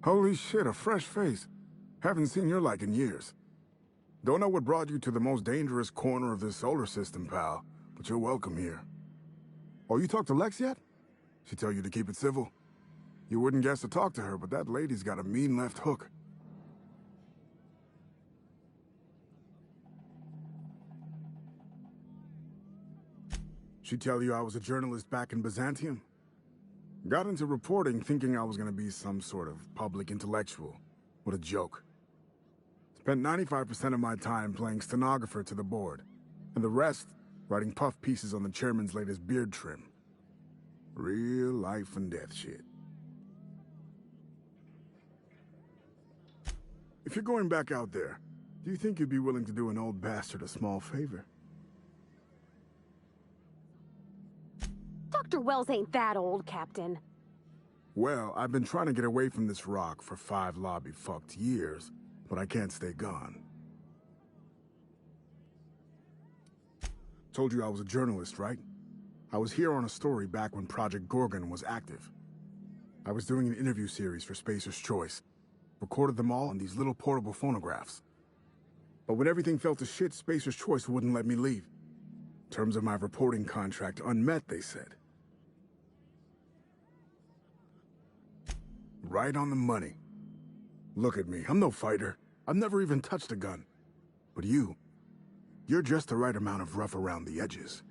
Holy shit, a fresh face. Haven't seen your like in years. Don't know what brought you to the most dangerous corner of this solar system, pal, but you're welcome here. Oh, you talked to Lex yet? She tell you to keep it civil? You wouldn't guess to talk to her, but that lady's got a mean left hook. She tell you I was a journalist back in Byzantium? Got into reporting thinking I was gonna be some sort of public intellectual. What a joke. Spent 95% of my time playing stenographer to the board, and the rest writing puff pieces on the chairman's latest beard trim. Real life and death shit. If you're going back out there, do you think you'd be willing to do an old bastard a small favor? Dr. Wells ain't that old, Captain. Well, I've been trying to get away from this rock for 5 lobby-fucked years, but I can't stay gone. Told you I was a journalist, right? I was here on a story back when Project Gorgon was active. I was doing an interview series for Spacer's Choice. Recorded them all on these little portable phonographs. But when everything fell to shit, Spacer's Choice wouldn't let me leave. Terms of my reporting contract unmet, they said. Right on the money. Look at me, I'm no fighter. I've never even touched a gun. But you're just the right amount of rough around the edges.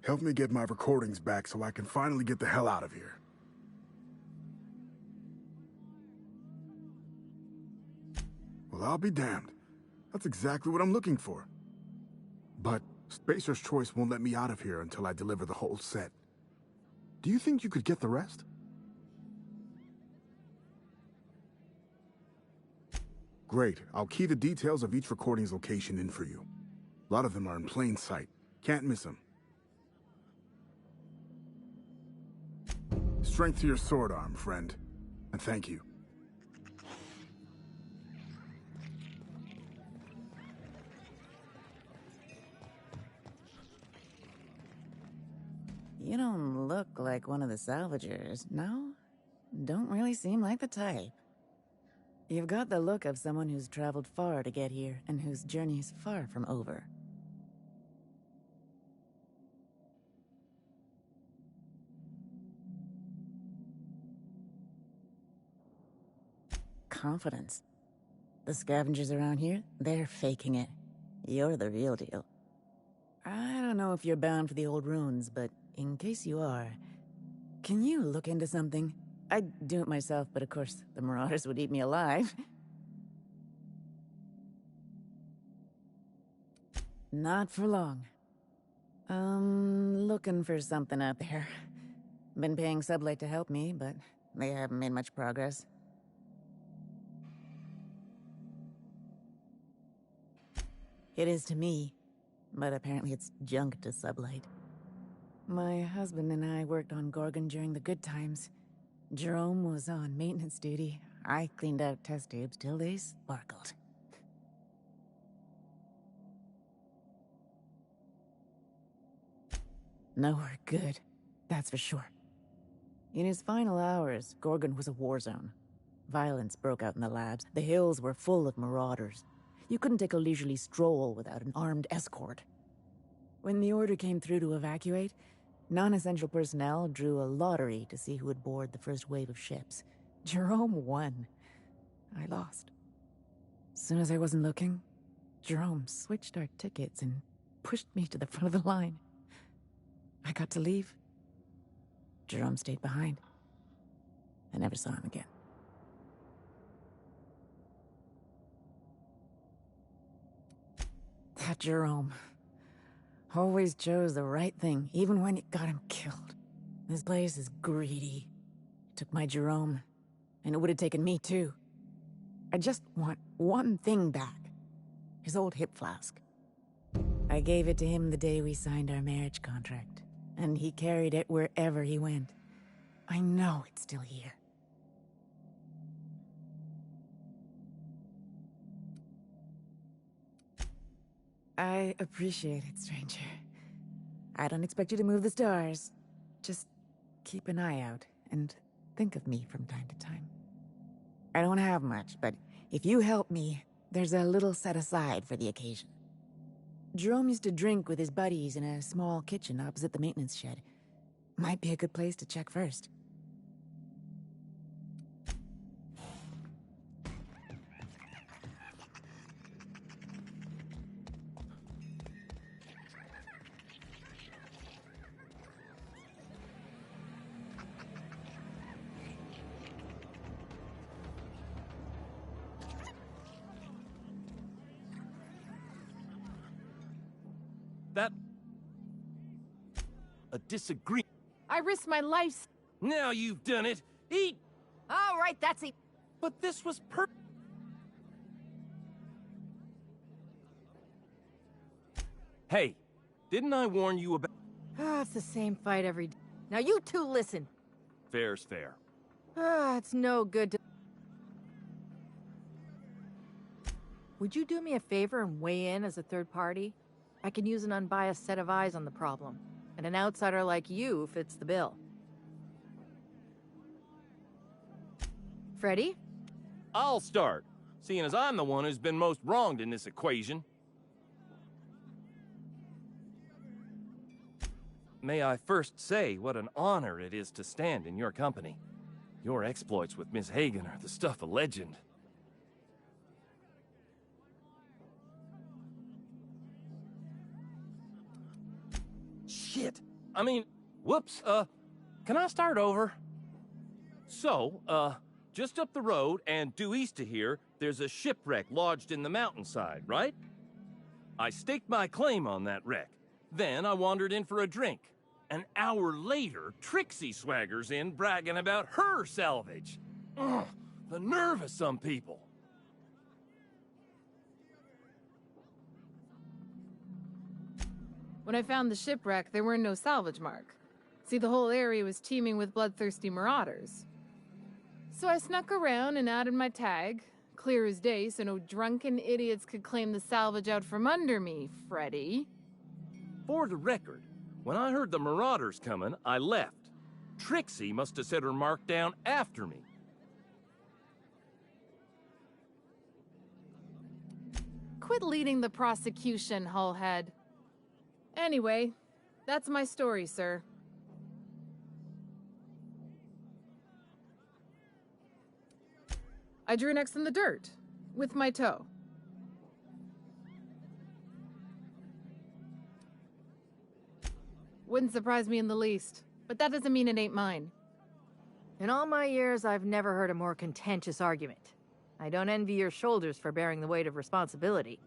Help me get my recordings back so I can finally get the hell out of here. Well, I'll be damned. That's exactly what I'm looking for. But Spacer's Choice won't let me out of here until I deliver the whole set. Do you think you could get the rest? Great. I'll key the details of each recording's location in for you. A lot of them are in plain sight. Can't miss them. Strength to your sword arm, friend. And thank you. You don't look like one of the salvagers, no? Don't really seem like the type. You've got the look of someone who's traveled far to get here, and whose journey's far from over. Confidence. The scavengers around here, they're faking it. You're the real deal. I don't know if you're bound for the old ruins, but in case you are, can you look into something? I'd do it myself, but of course, the Marauders would eat me alive. Not for long. Looking for something out there. Been paying Sublight to help me, but they haven't made much progress. It is to me, but apparently it's junk to Sublight. My husband and I worked on Gorgon during the good times. Jerome was on maintenance duty. I cleaned out test tubes till they sparkled. Nowhere good, that's for sure. In his final hours, Gorgon was a war zone. Violence broke out in the labs. The hills were full of marauders. You couldn't take a leisurely stroll without an armed escort. When the order came through to evacuate, non-essential personnel drew a lottery to see who would board the first wave of ships. Jerome won. I lost. As soon as I wasn't looking, Jerome switched our tickets and pushed me to the front of the line. I got to leave. Jerome stayed behind. I never saw him again. That Jerome always chose the right thing, even when it got him killed. This place is greedy. It took my Jerome, and it would have taken me too. I just want one thing back. His old hip flask. I gave it to him the day we signed our marriage contract, and he carried it wherever he went. I know it's still here. I appreciate it, stranger. I don't expect you to move the stars. Just keep an eye out, and think of me from time to time. I don't have much, but if you help me, there's a little set aside for the occasion. Jerome used to drink with his buddies in a small kitchen opposite the maintenance shed. Might be a good place to check first. That... a disagreement. I risked my life. Now you've done it. Eat! All right, that's it. But this was Hey, didn't I warn you about... It's the same fight every day. Now you two listen. Fair's fair. It's no good to... Would you do me a favor and weigh in as a third party? I can use an unbiased set of eyes on the problem, and an outsider like you fits the bill. Freddy? I'll start, seeing as I'm the one who's been most wronged in this equation. May I first say what an honor it is to stand in your company. Your exploits with Miss Hagen are the stuff of legend. Shit! I mean, whoops, can I start over? So, just up the road and due east of here, there's a shipwreck lodged in the mountainside, right? I staked my claim on that wreck. Then I wandered in for a drink. An hour later, Trixie swaggers in bragging about her salvage. Ugh, the nerve of some people. When I found the shipwreck, there were no salvage mark. See, the whole area was teeming with bloodthirsty marauders. So I snuck around and added my tag, clear as day so no drunken idiots could claim the salvage out from under me, Freddy. For the record, when I heard the marauders coming, I left. Trixie must have set her mark down after me. Quit leading the prosecution, Hullhead. Anyway, that's my story, sir. I drew next in the dirt, with my toe. Wouldn't surprise me in the least, but that doesn't mean it ain't mine. In all my years, I've never heard a more contentious argument. I don't envy your shoulders for bearing the weight of responsibility.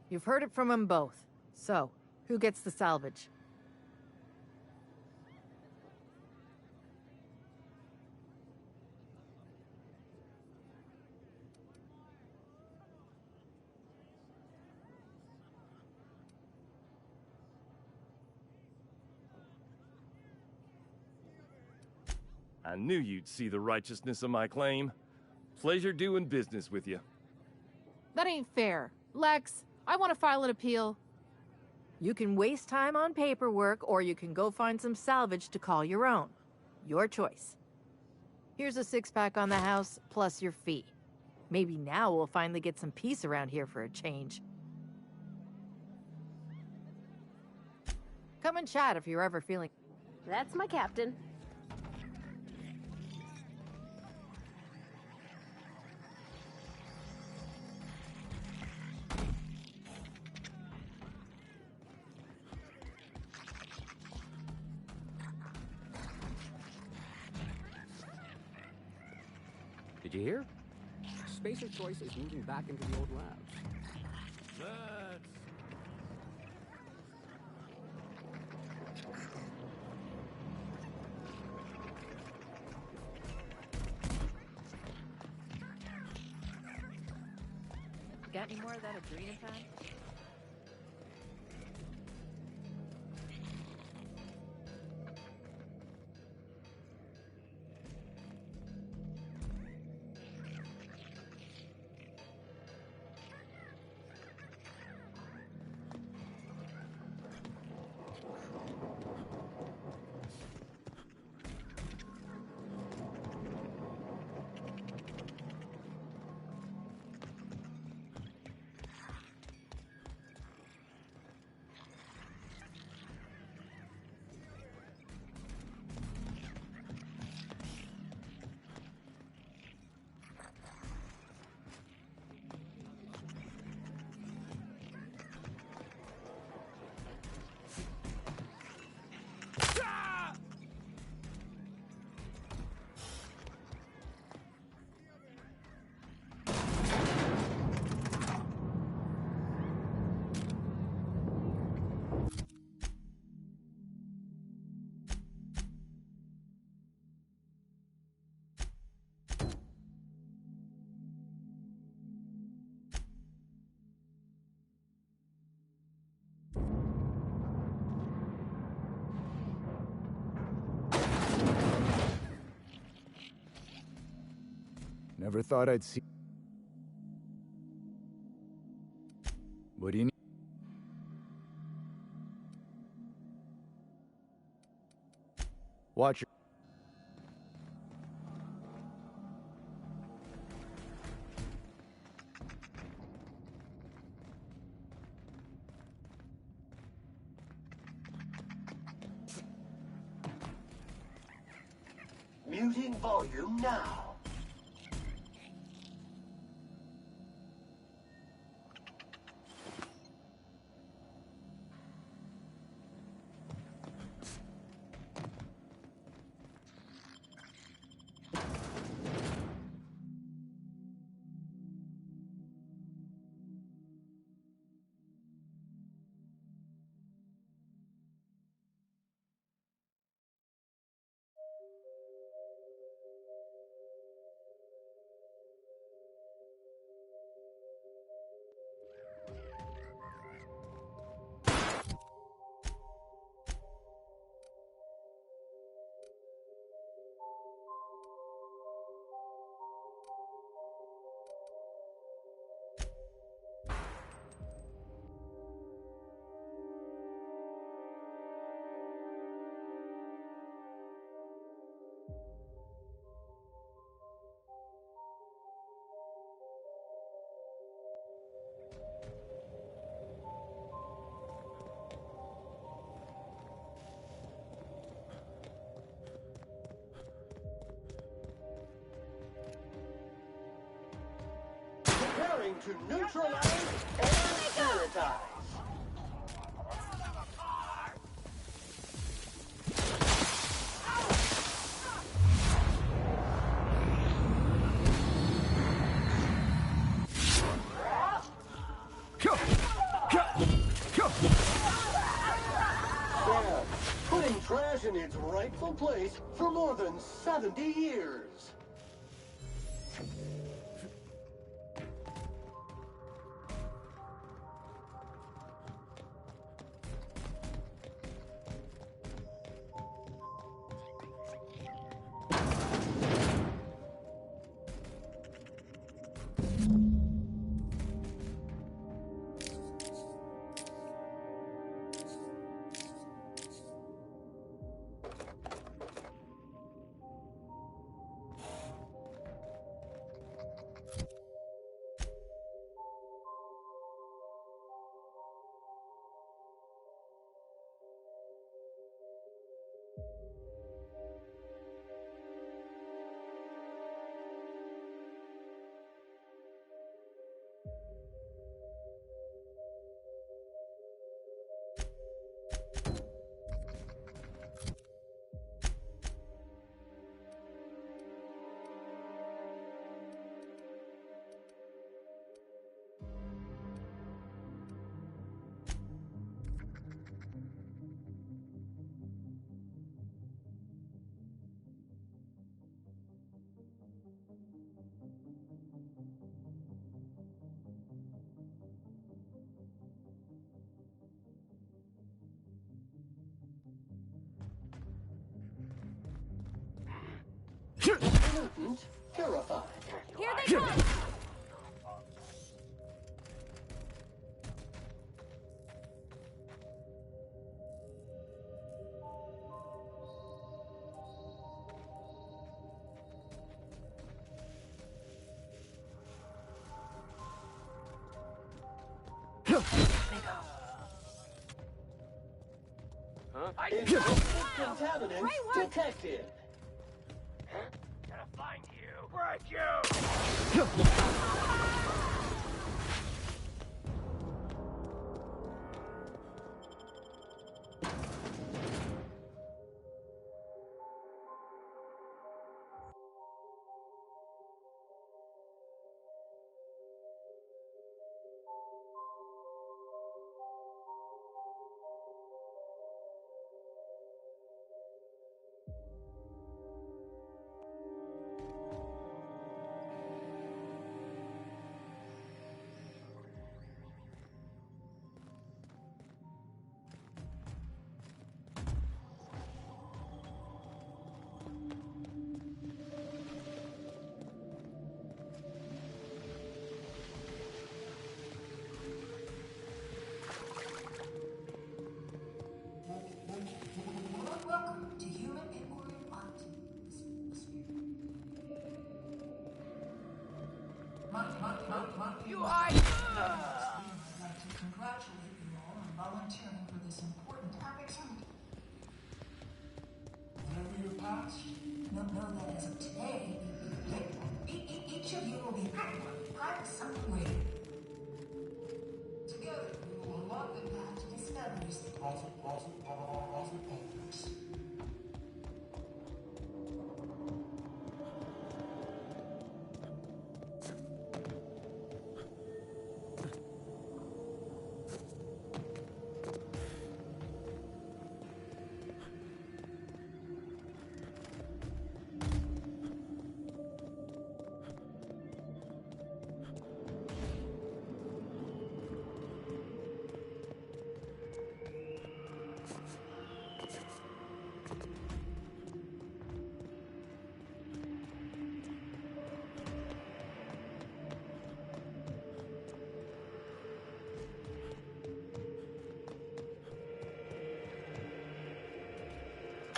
You've heard it from them both. So, who gets the salvage? I knew you'd see the righteousness of my claim. Pleasure doing business with you. That ain't fair. Lex, I want to file an appeal. You can waste time on paperwork, or you can go find some salvage to call your own. Your choice. Here's a six-pack on the house, plus your fee. Maybe now we'll finally get some peace around here for a change. Come and chat if you're ever feeling... That's my captain. Did you hear? Spacer Choice is moving back into the old labs. Got any more of that adrenal time? Never thought I'd see... What do you need? Watch your... Muting volume now. Preparing to neutralize and sanitize. Dad, putting trash in its rightful place for more than 70 years. Mutant terrified. Here they come! Contaminants detected. Gotta find you! Break you! You are. I'd like to congratulate you all on volunteering for this important opportunity. Whatever your past, know that as of today, each of you will be part of something greater. Together, we will unlock the path to discoveries that also papers.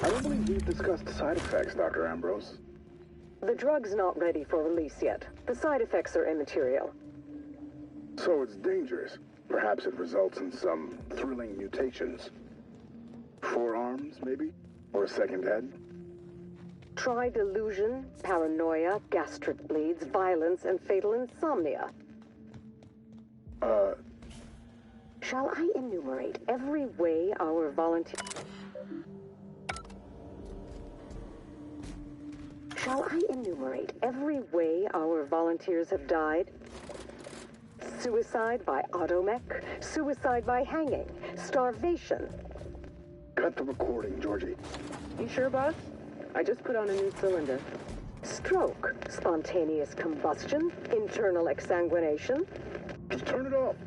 I don't believe we've discussed side effects, Dr. Ambrose. The drug's not ready for release yet. The side effects are immaterial. So it's dangerous. Perhaps it results in some thrilling mutations. Forearms, maybe? Or a second head? Try delusion, paranoia, gastric bleeds, violence, and fatal insomnia. Shall I enumerate every way our volunteers... Shall I enumerate every way our volunteers have died? Suicide by automech, suicide by hanging, starvation. Cut the recording, Georgie. You sure, boss? I just put on a new cylinder. Stroke, spontaneous combustion, internal exsanguination. Just turn it off.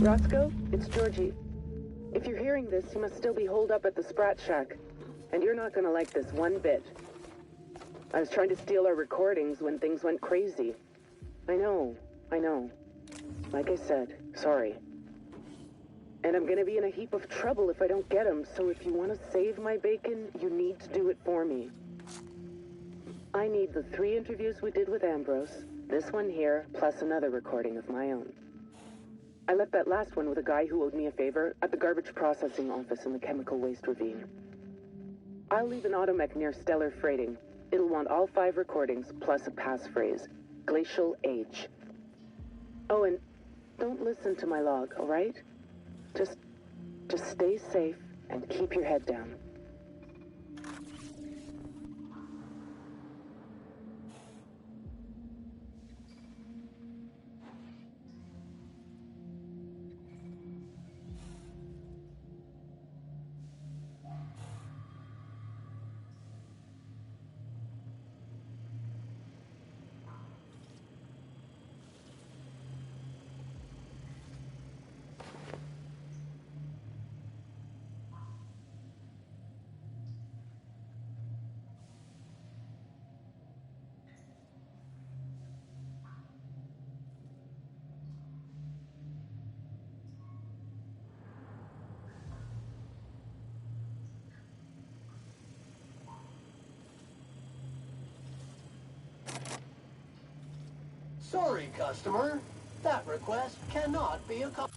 Roscoe, it's Georgie. If you're hearing this, you must still be holed up at the Sprat Shack. And you're not gonna like this one bit. I was trying to steal our recordings when things went crazy. I know. Like I said, sorry. And I'm gonna be in a heap of trouble if I don't get them, so if you want to save my bacon, you need to do it for me. I need the 3 interviews we did with Ambrose, this one here, plus another recording of my own. I left that last one with a guy who owed me a favor at the garbage processing office in the chemical waste ravine. I'll leave an automech near Stellar Freighting. It'll want all 5 recordings, plus a passphrase. Glacial Age. Oh, and don't listen to my log, all right? Just stay safe and keep your head down. Sorry, customer. That request cannot be accommodated.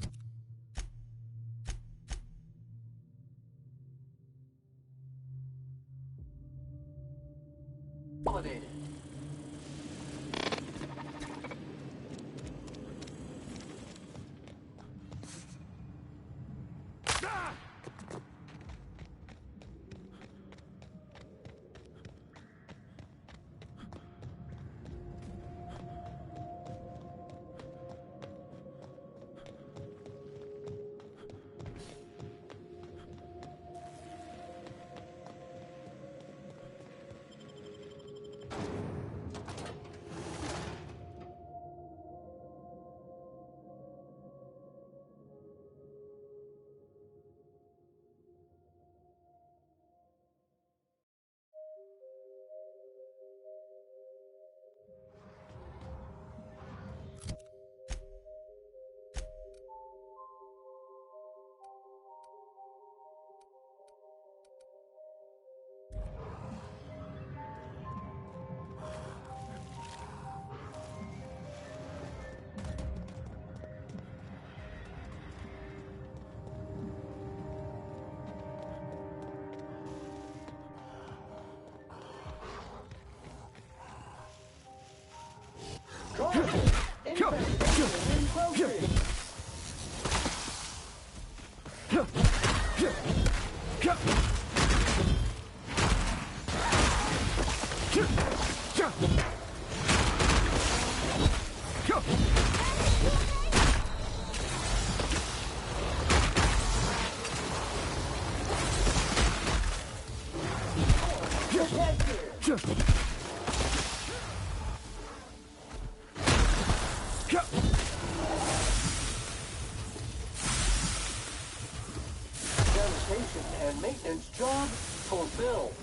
Sanitation and maintenance job fulfilled.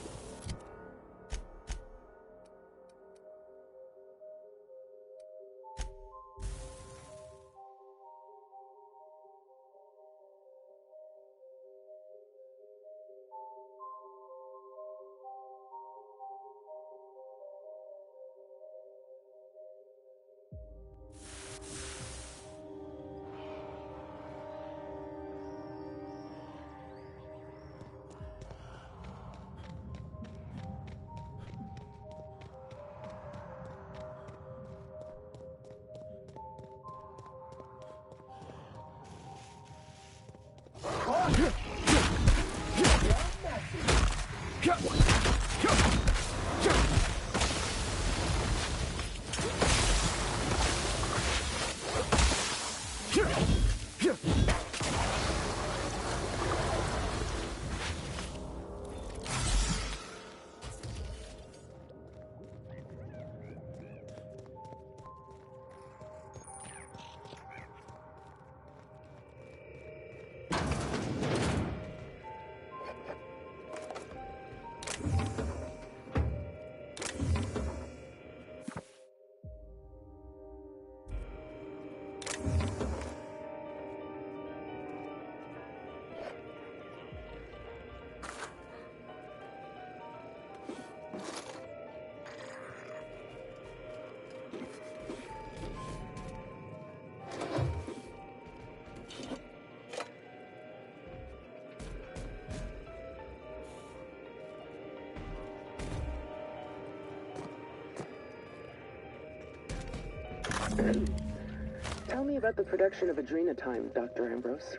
Tell me about the production of adrenotime, Dr. Ambrose.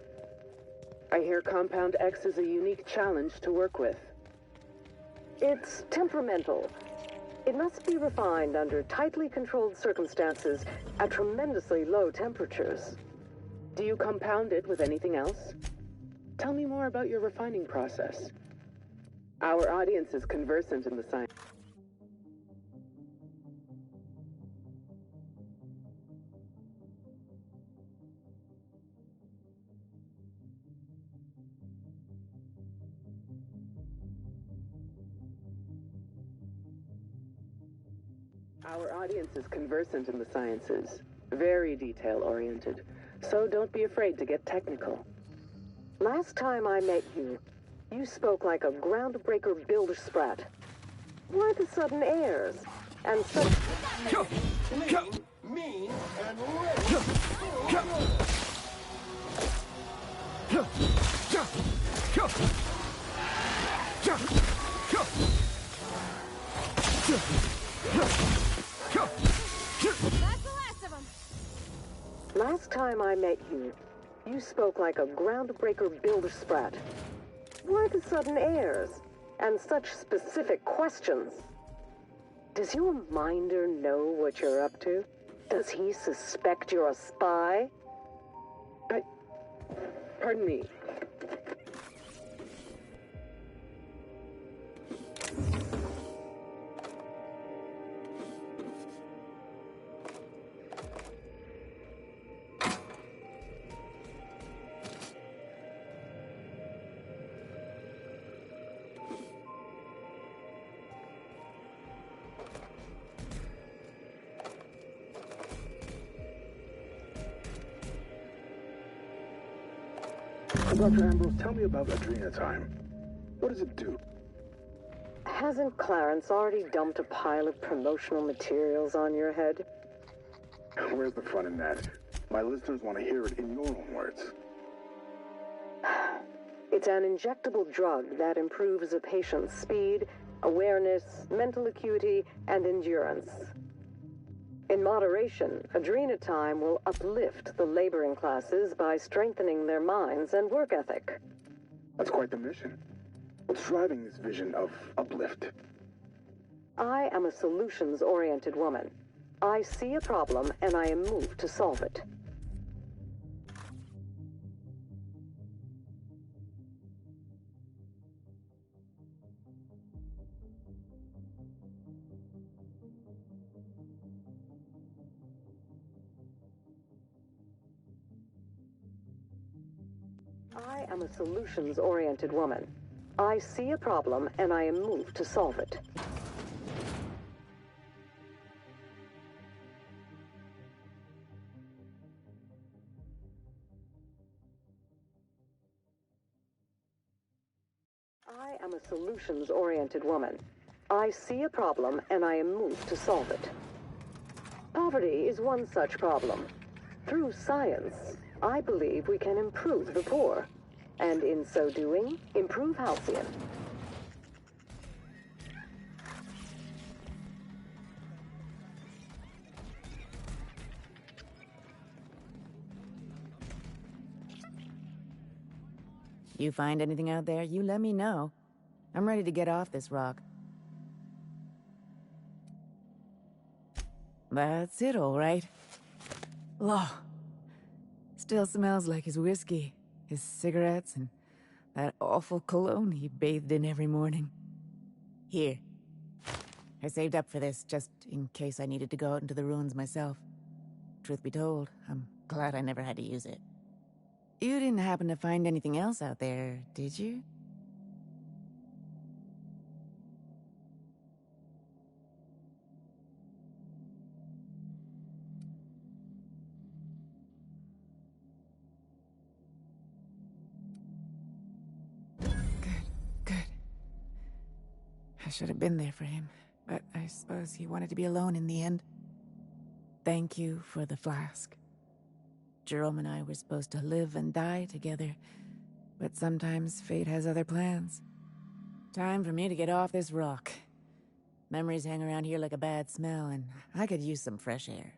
I hear Compound X is a unique challenge to work with. It's temperamental. It must be refined under tightly controlled circumstances at tremendously low temperatures. Do you compound it with anything else? Tell me more about your refining process. Our audience is conversant in the science. Our audience is conversant in the sciences, very detail-oriented, so don't be afraid to get technical. Last time I met you, you spoke like a groundbreaker builder sprat. Why the sudden airs? And such... Mean and ready. Last time I met you, you spoke like a groundbreaker builder sprat. Why the sudden airs? And such specific questions? Does your minder know what you're up to? Does he suspect you're a spy? Pardon me. Dr. Ambrose, tell me about adrenotime. What does it do? Hasn't Clarence already dumped a pile of promotional materials on your head? Where's the fun in that? My listeners want to hear it in your own words. It's an injectable drug that improves a patient's speed, awareness, mental acuity, and endurance. In moderation, adrenotime will uplift the laboring classes by strengthening their minds and work ethic. That's quite the mission. What's driving this vision of uplift? I am a solutions-oriented woman. I see a problem and I am moved to solve it. I am a solutions-oriented woman. I see a problem and I am moved to solve it. I am a solutions-oriented woman. I see a problem and I am moved to solve it. Poverty is one such problem. Through science, I believe we can improve the poor, and in so doing, improve Halcyon. You find anything out there, you let me know. I'm ready to get off this rock. That's it, all right. Law. Still smells like his whiskey, his cigarettes, and that awful cologne he bathed in every morning. Here. I saved up for this, just in case I needed to go out into the ruins myself. Truth be told, I'm glad I never had to use it. You didn't happen to find anything else out there, did you? Good. I should have been there for him, but I suppose he wanted to be alone in the end. Thank you for the flask. Jerome and I were supposed to live and die together, but sometimes fate has other plans. Time for me to get off this rock. Memories hang around here like a bad smell, and I could use some fresh air.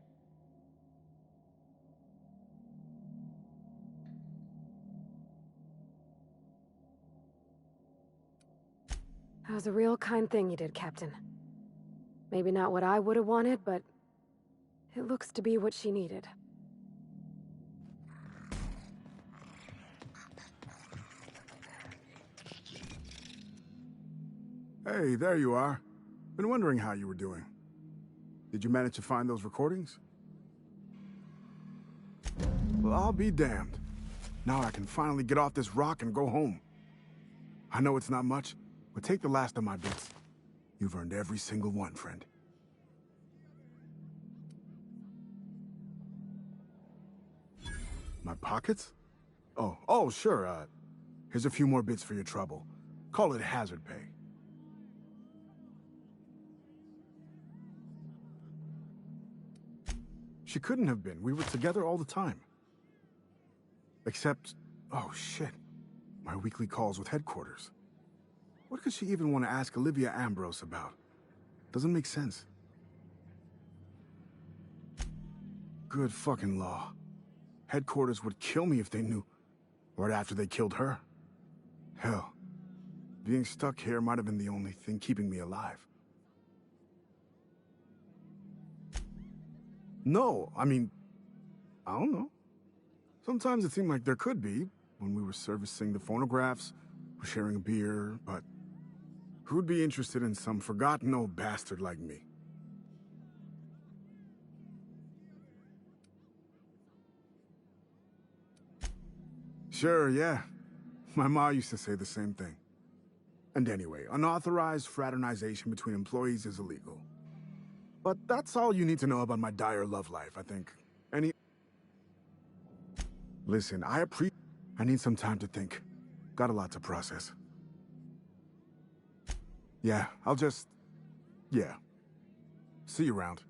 That was a real kind thing you did, Captain. Maybe not what I would have wanted, but it looks to be what she needed. Hey, there you are. Been wondering how you were doing. Did you manage to find those recordings? Well, I'll be damned. Now I can finally get off this rock and go home. I know it's not much, but take the last of my bits. You've earned every single one, friend. My pockets? Oh, sure, here's a few more bits for your trouble. Call it hazard pay. She couldn't have been. We were together all the time. Except, oh shit, my weekly calls with headquarters. What could she even want to ask Olivia Ambrose about? Doesn't make sense. Good fucking law. Headquarters would kill me if they knew. Right after they killed her. Hell, being stuck here might have been the only thing keeping me alive. No, I mean, I don't know. Sometimes it seemed like there could be, when we were servicing the phonographs, or sharing a beer, but who'd be interested in some forgotten old bastard like me? Sure, yeah. My ma used to say the same thing. And anyway, unauthorized fraternization between employees is illegal. But that's all you need to know about my dire love life, I think. Listen, I need some time to think. Got a lot to process. Yeah, yeah. See you around.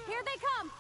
Here they come!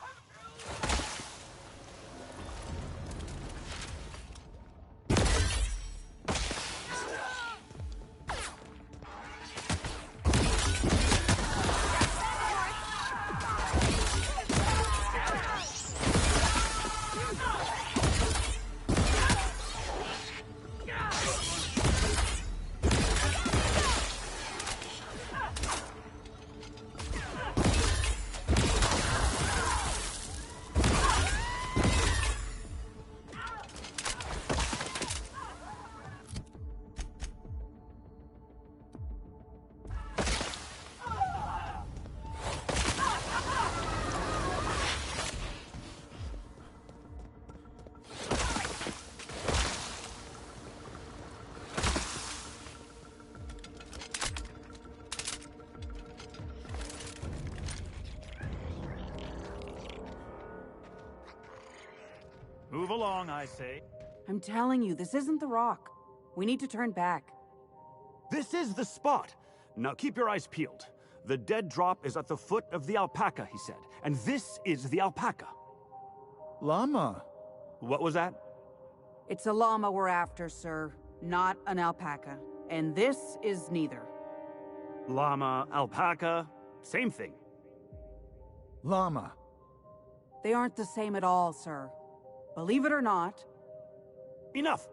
Move along, I say. I'm telling you, this isn't the rock. We need to turn back. This is the spot! Now keep your eyes peeled. The dead drop is at the foot of the alpaca, he said. And this is the alpaca. Llama. What was that? It's a llama we're after, sir, not an alpaca. And this is neither. Llama, alpaca, same thing. Llama. They aren't the same at all, sir. Believe it or not. Enough!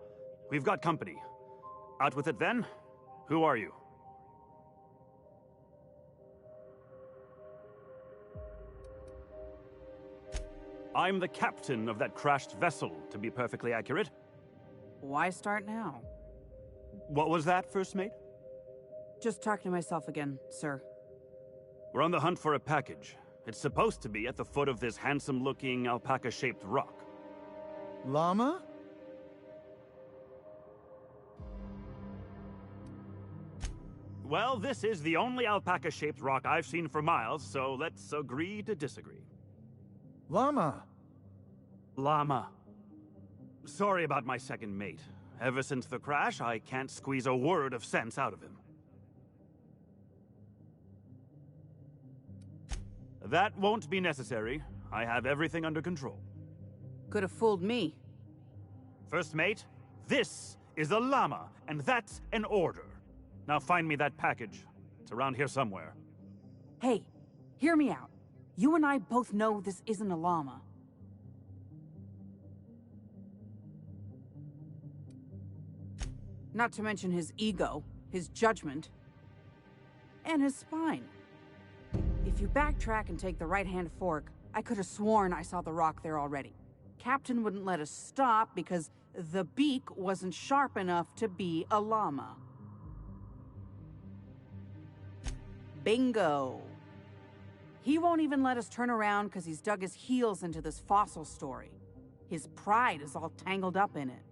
We've got company. Out with it then. Who are you? I'm the captain of that crashed vessel, to be perfectly accurate. Why start now? What was that, First Mate? Just talking to myself again, sir. We're on the hunt for a package. It's supposed to be at the foot of this handsome-looking, alpaca-shaped rock. Llama? Well, this is the only alpaca-shaped rock I've seen for miles, so let's agree to disagree. Llama. Llama. Sorry about my second mate. Ever since the crash, I can't squeeze a word of sense out of him. That won't be necessary. I have everything under control. Could have fooled me. First mate, this is a llama, and that's an order. Now find me that package. It's around here somewhere. Hey, hear me out. You and I both know this isn't a llama. Not to mention his ego, his judgment, and his spine. If you backtrack and take the right-hand fork, I could have sworn I saw the rock there already. Captain wouldn't let us stop because the beak wasn't sharp enough to be a llama. Bingo. He won't even let us turn around because he's dug his heels into this fossil story. His pride is all tangled up in it.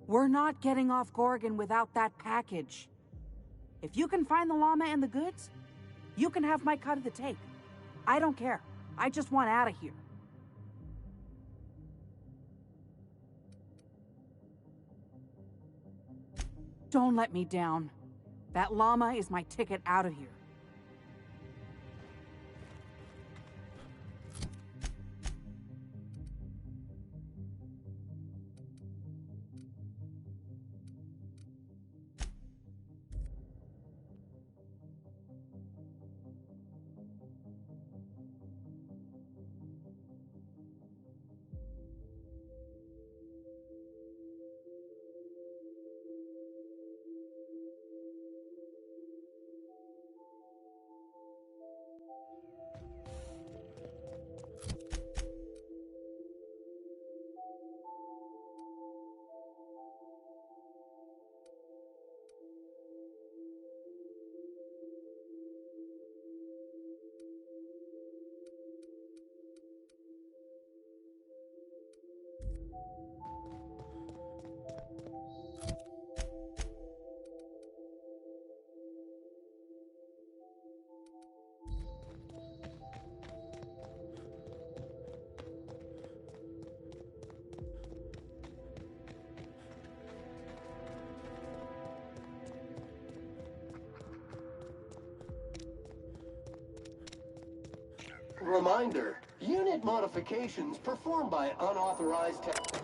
We're not getting off Gorgon without that package. If you can find the llama and the goods, you can have my cut of the take. I don't care. I just want out of here. Don't let me down. That llama is my ticket out of here. Reminder, unit modifications performed by unauthorized tech.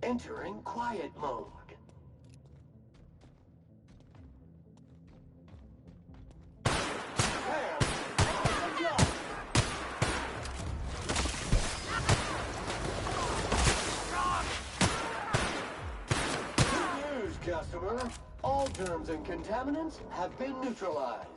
Entering quiet mode. Good news, customer. All germs and contaminants have been neutralized.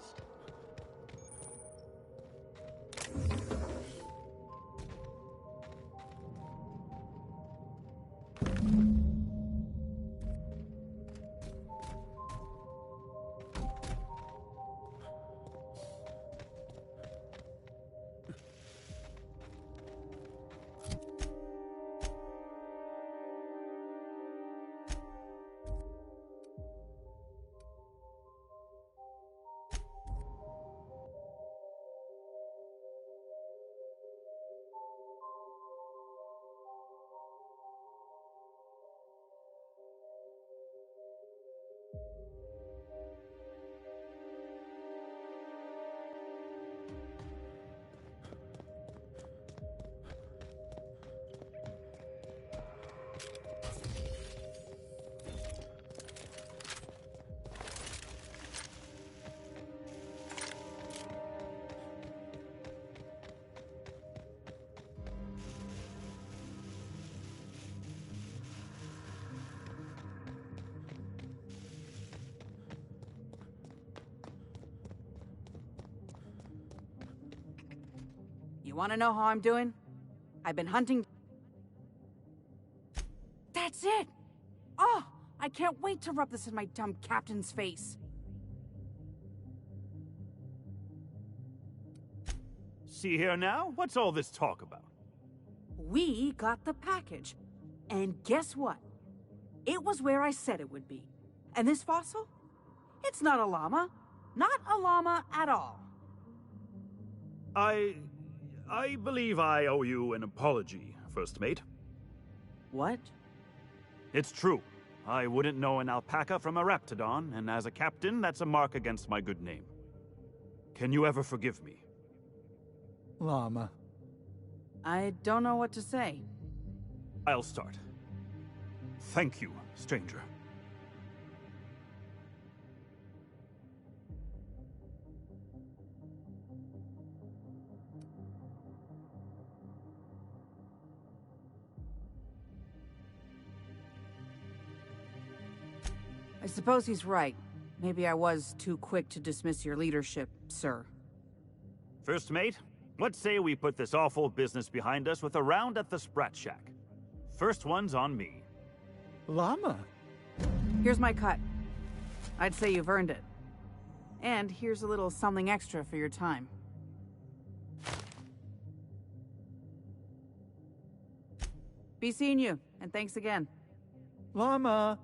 You want to know how I'm doing? I've been hunting... That's it! Oh, I can't wait to rub this in my dumb captain's face. See here now? What's all this talk about? We got the package. And guess what? It was where I said it would be. And this fossil? It's not a llama. Not a llama at all. I believe I owe you an apology, First Mate. What? It's true. I wouldn't know an alpaca from a raptidon, and as a captain, that's a mark against my good name. Can you ever forgive me? Llama. I don't know what to say. I'll start. Thank you, stranger. I suppose he's right. Maybe I was too quick to dismiss your leadership, sir. First Mate, let's say we put this awful business behind us with a round at the Sprat Shack. First one's on me. Llama? Here's my cut. I'd say you've earned it. And here's a little something extra for your time. Be seeing you, and thanks again. Llama!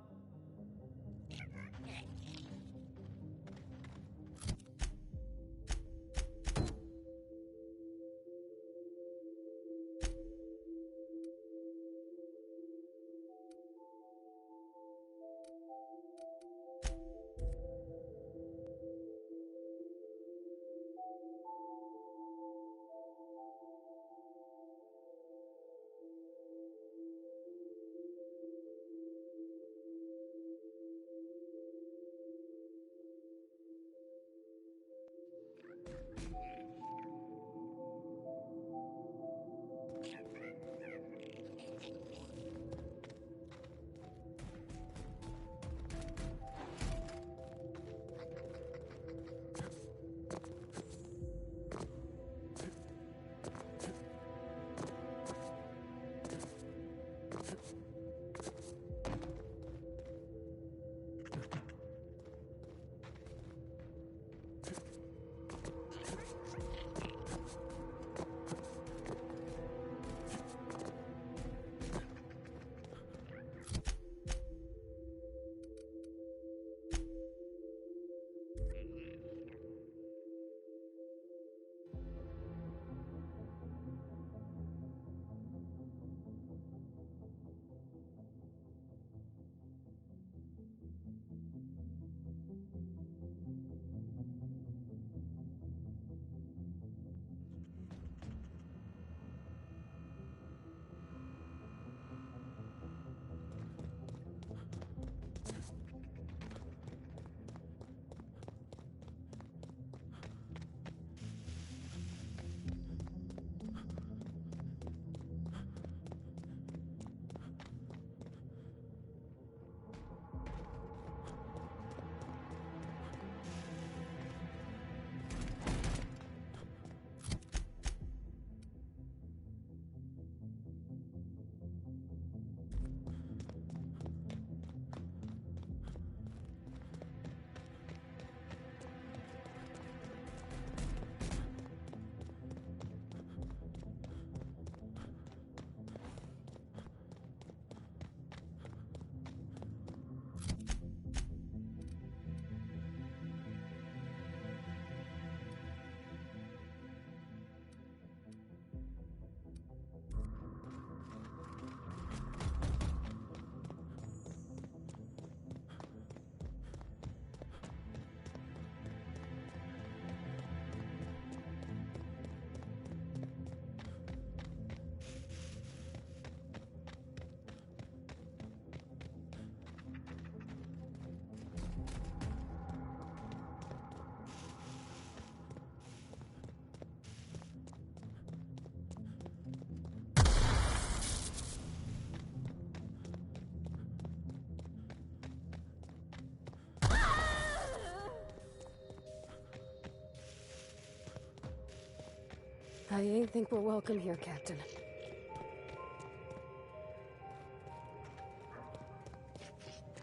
I ain't think we're welcome here, Captain.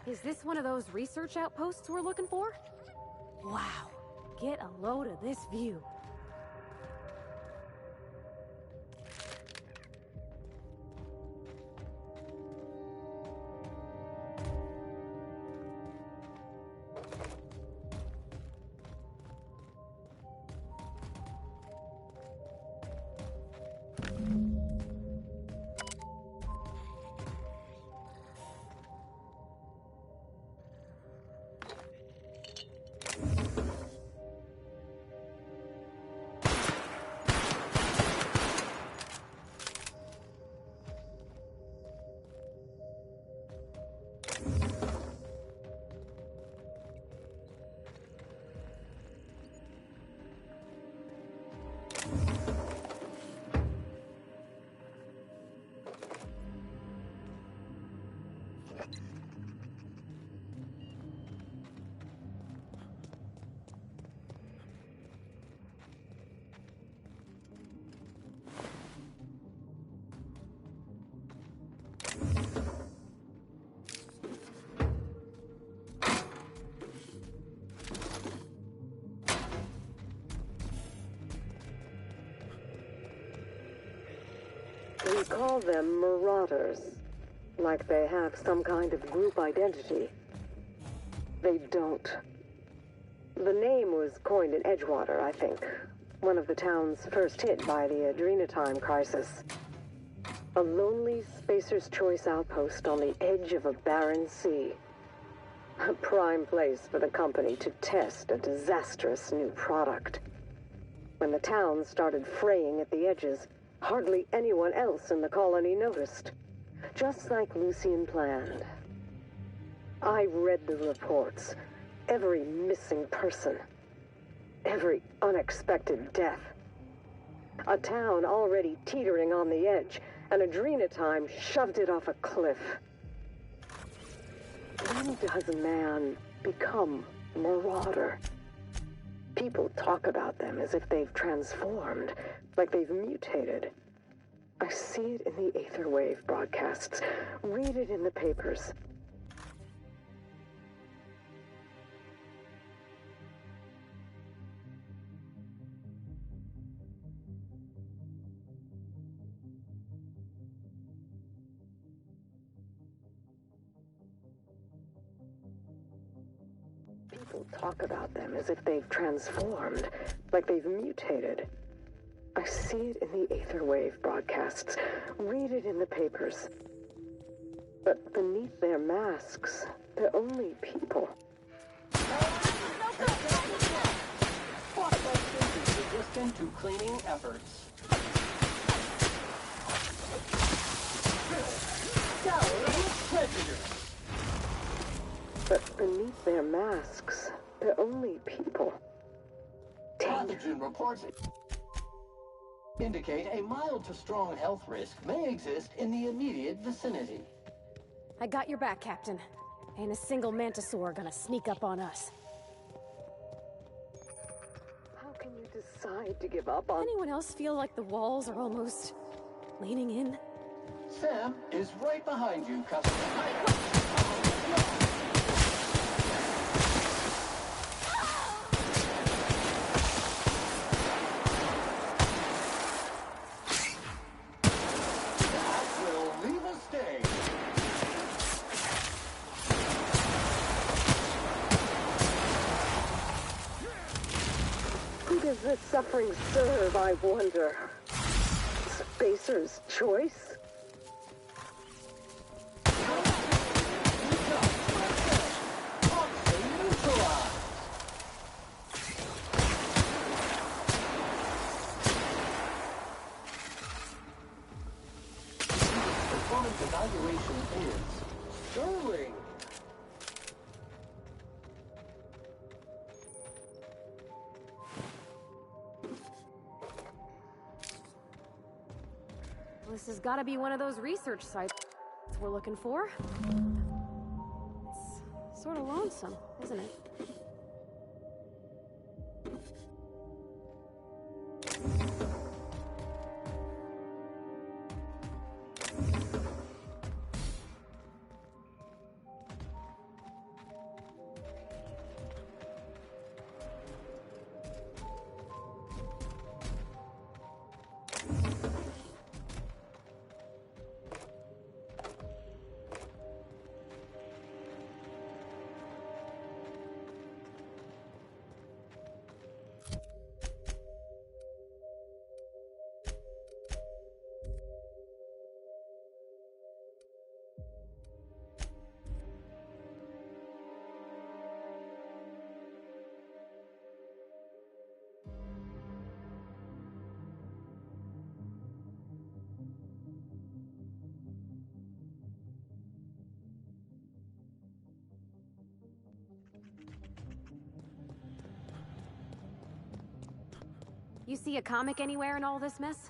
Is this one of those research outposts we're looking for? Wow. Get a load of this view. We call them marauders, like they have some kind of group identity. They don't. The name was coined in Edgewater, I think. One of the towns first hit by the Adrenatime crisis. A lonely Spacer's Choice outpost on the edge of a barren sea. A prime place for the company to test a disastrous new product. When the town started fraying at the edges, hardly anyone else in the colony noticed. Just like Lucian planned. I read the reports. Every missing person. Every unexpected death. A town already teetering on the edge, and Adrenatime shoved it off a cliff. When does man become marauder? People talk about them as if they've transformed, like they've mutated. I see it in the Aetherwave broadcasts, read it in the papers. People talk about them as if they've transformed, like they've mutated. I see it in the Aetherwave broadcasts, read it in the papers. But beneath their masks, they're only people. Resistant to cleaning efforts. Prejudice. But beneath their masks, they're only people. Pathogen reports indicate a mild to strong health risk may exist in the immediate vicinity. I got your back, Captain. Ain't a single mantisaur gonna sneak up on us. How can you decide to give up on... Anyone else feel like the walls are almost leaning in? Sam is right behind you, customer. Does the suffering serve, I wonder? Spacer's Choice? Performance evaluation is sterling. This has got to be one of those research sites we're looking for. It's sort of lonesome, isn't it? You see a comic anywhere in all this mess?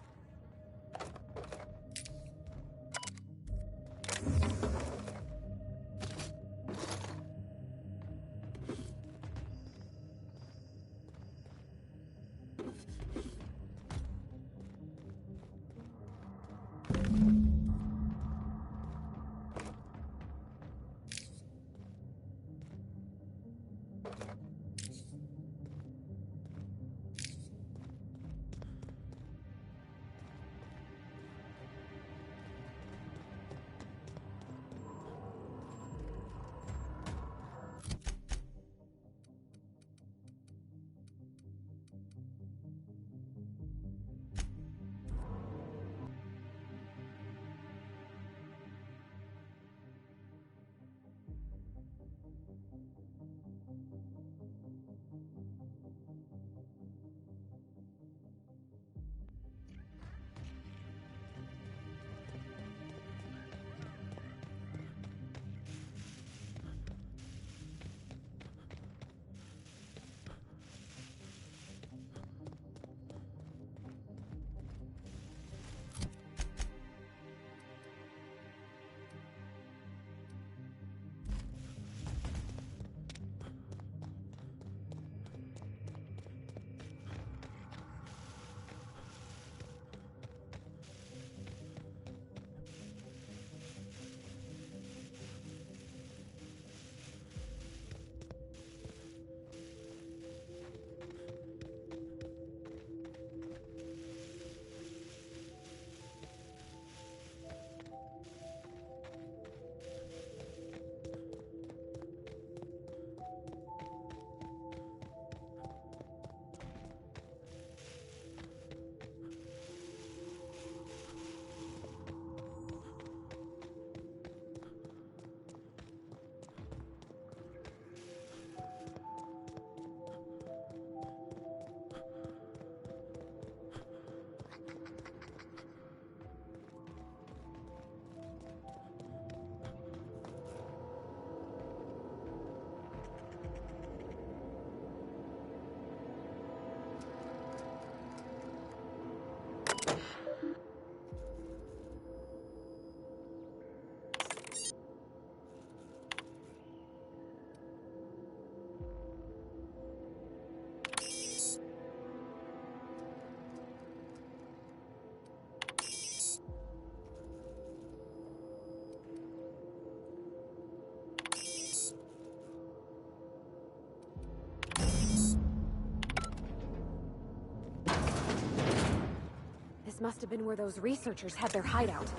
This must have been where those researchers had their hideout.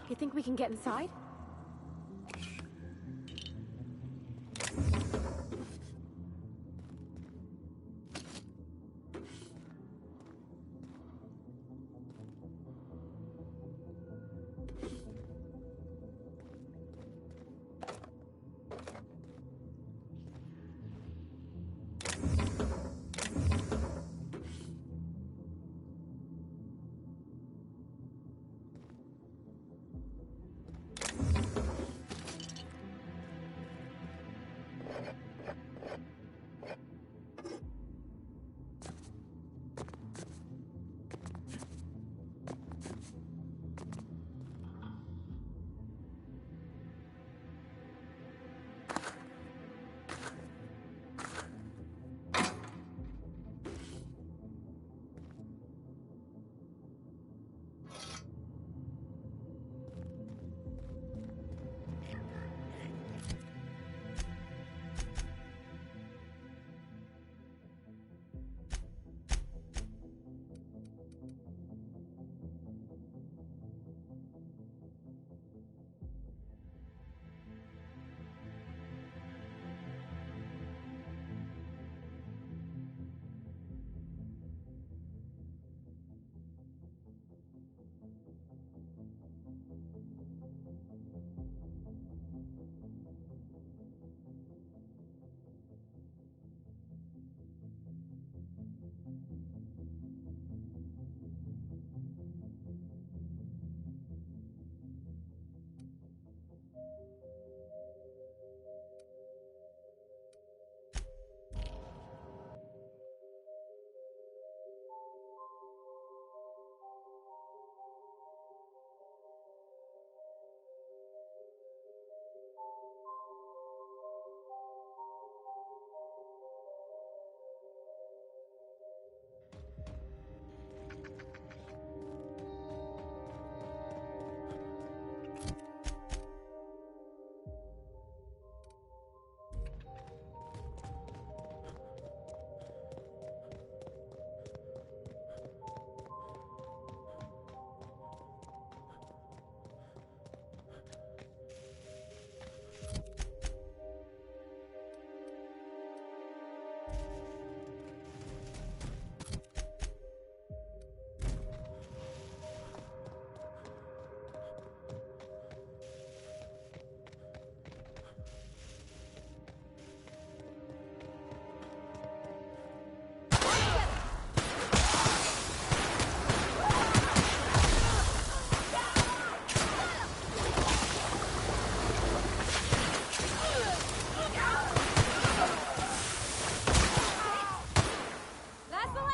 You think we can get inside?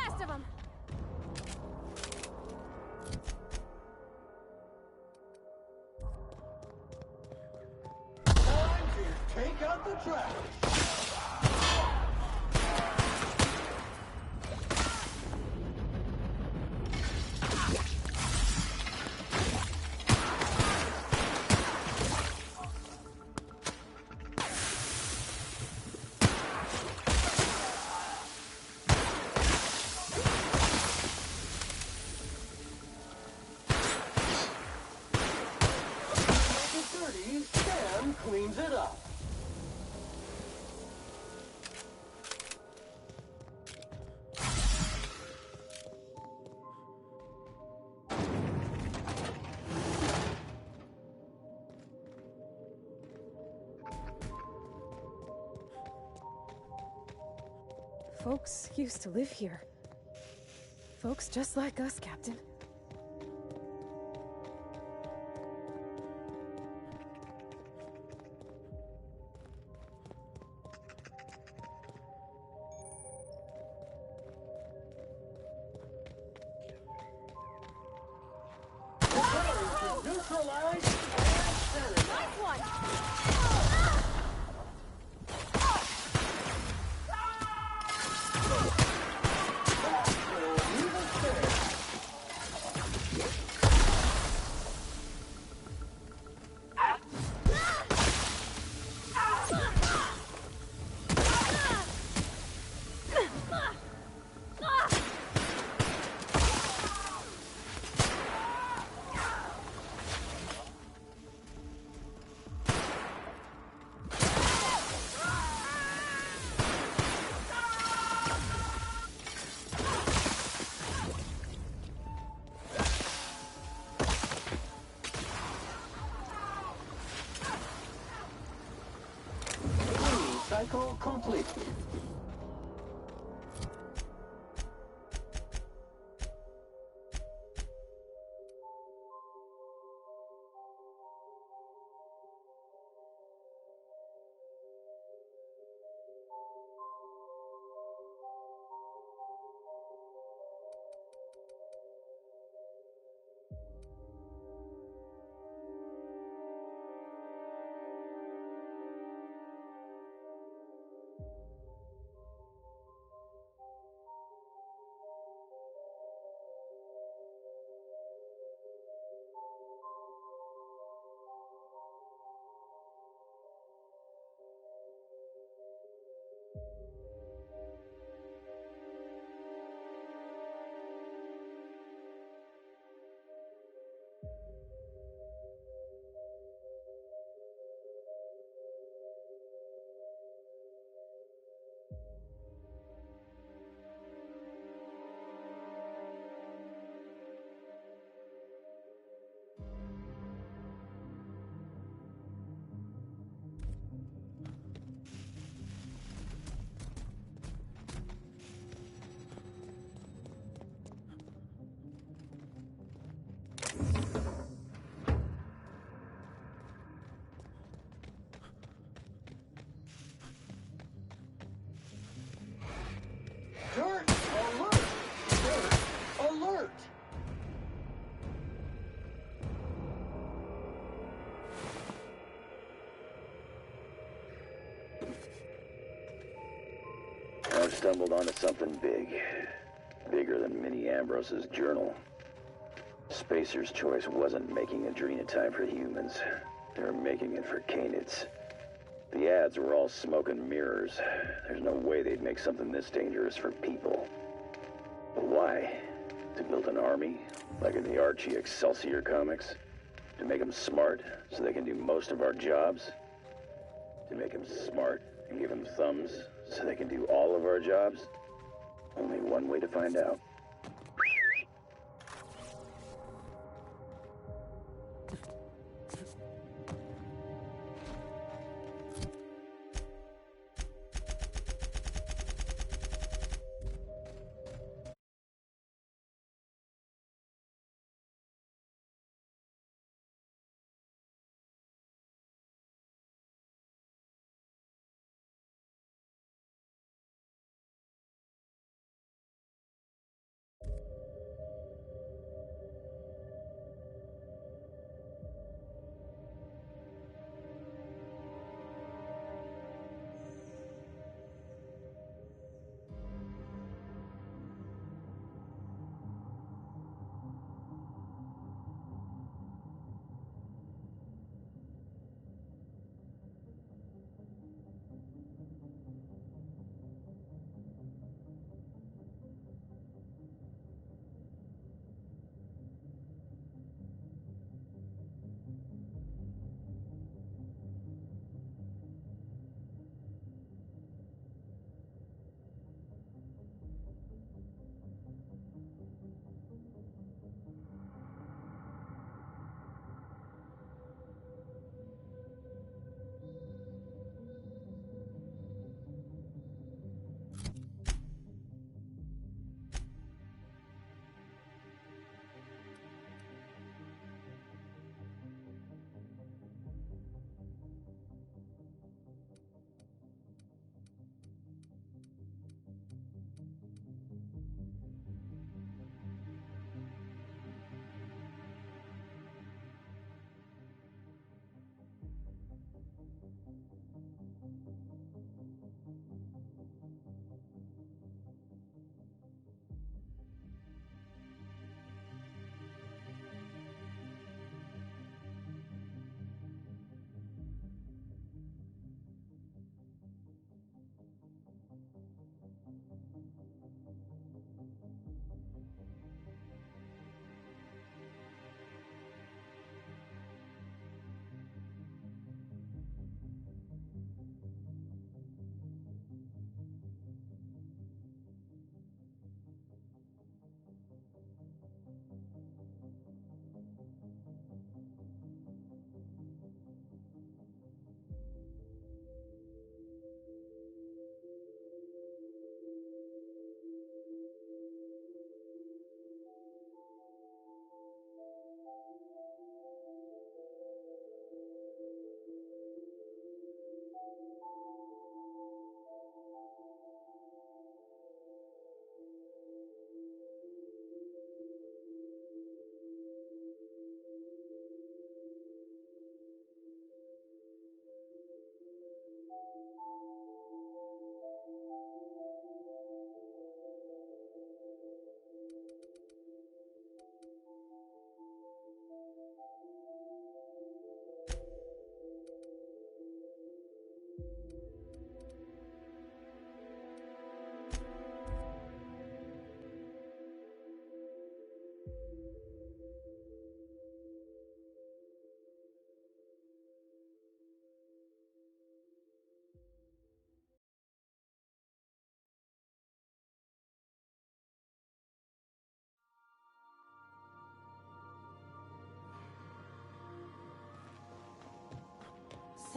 rest of them. Time to take out the trash. Sam cleans it up. Folks used to live here. Folks just like us, Captain. Neutralize and sanitize. Nice one! Cycle complete. Dirt alert! Dirt alert! I've stumbled onto something big. Bigger than Minnie Ambrose's journal. Spacer's Choice wasn't making adrenotime for humans. They were making it for canids. The ads were all smoke and mirrors. There's no way they'd make something this dangerous for people. But why? To build an army? Like in the Archie Excelsior comics? To make them smart, so they can do most of our jobs? To make them smart and give them thumbs, so they can do all of our jobs? Only one way to find out.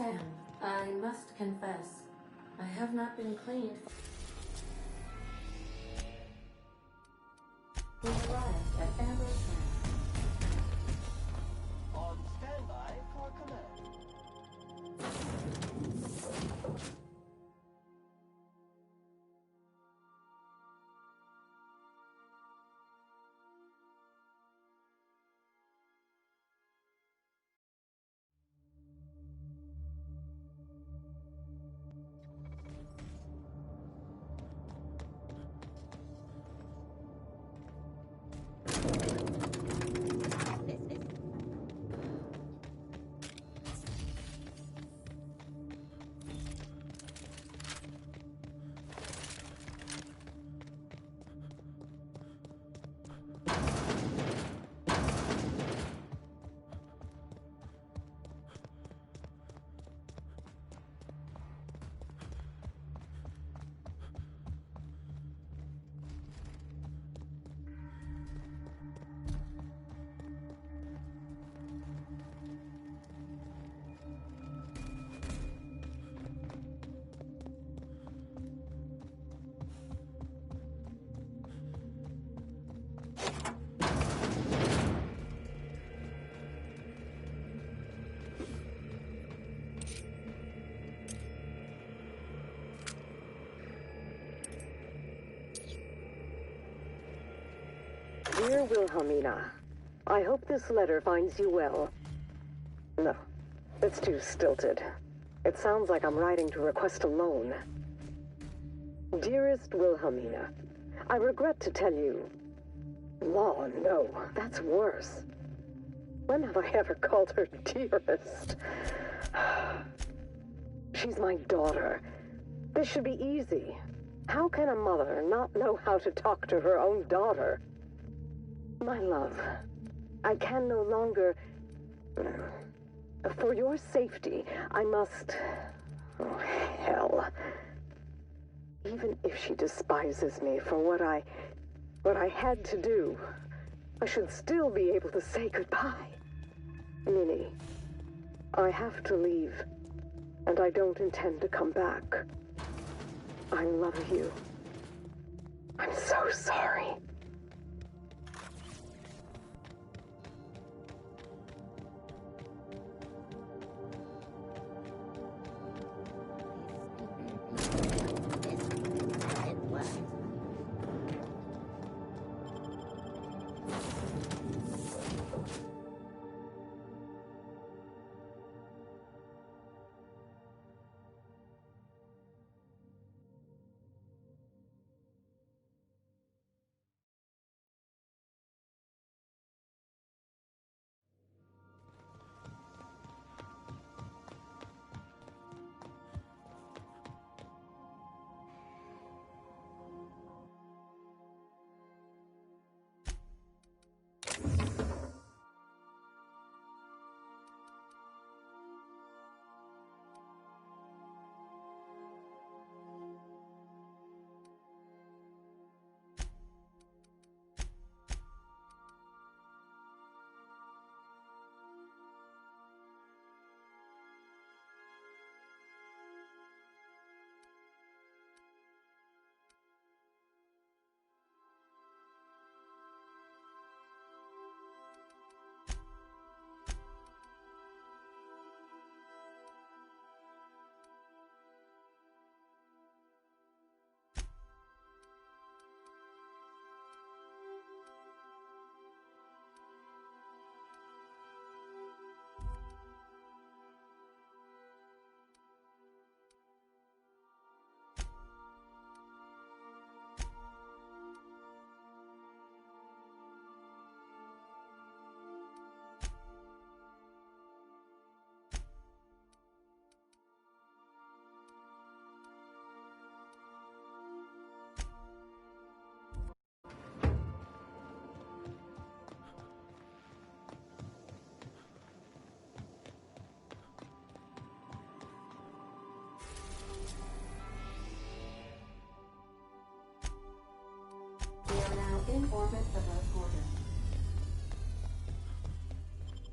Sam, I must confess, I have not been cleaned. We arrived at Amber Strand. On standby for command. Dear Wilhelmina, I hope this letter finds you well. No, it's too stilted. It sounds like I'm writing to request a loan. Dearest Wilhelmina, I regret to tell you... Law, no, that's worse. When have I ever called her dearest? She's my daughter. This should be easy. How can a mother not know how to talk to her own daughter? My love, I can no longer... For your safety, I must... Oh, hell. Even if she despises me for what I had to do, I should still be able to say goodbye. Minnie, I have to leave, and I don't intend to come back. I love you. I'm so sorry. In orbit above Gorgon.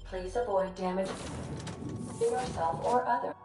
Please avoid damage to yourself or others.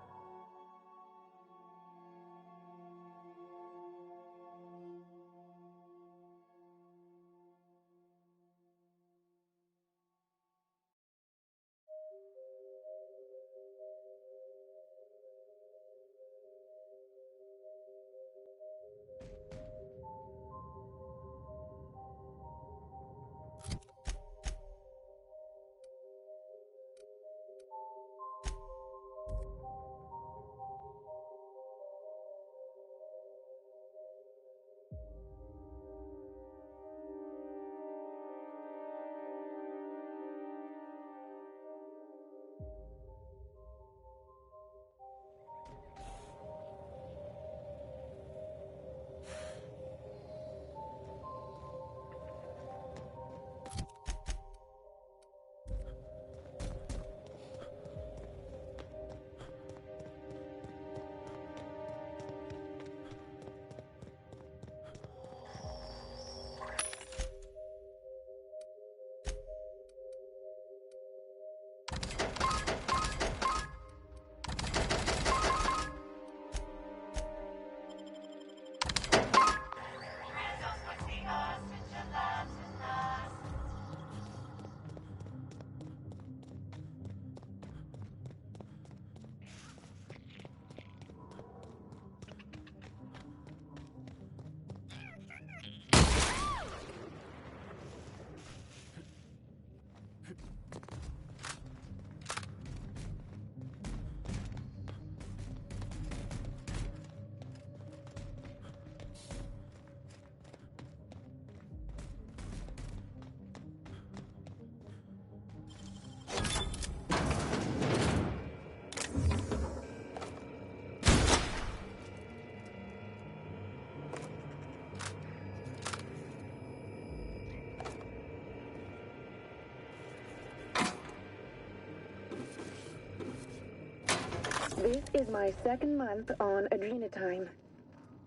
This is my second month on Adrenatime.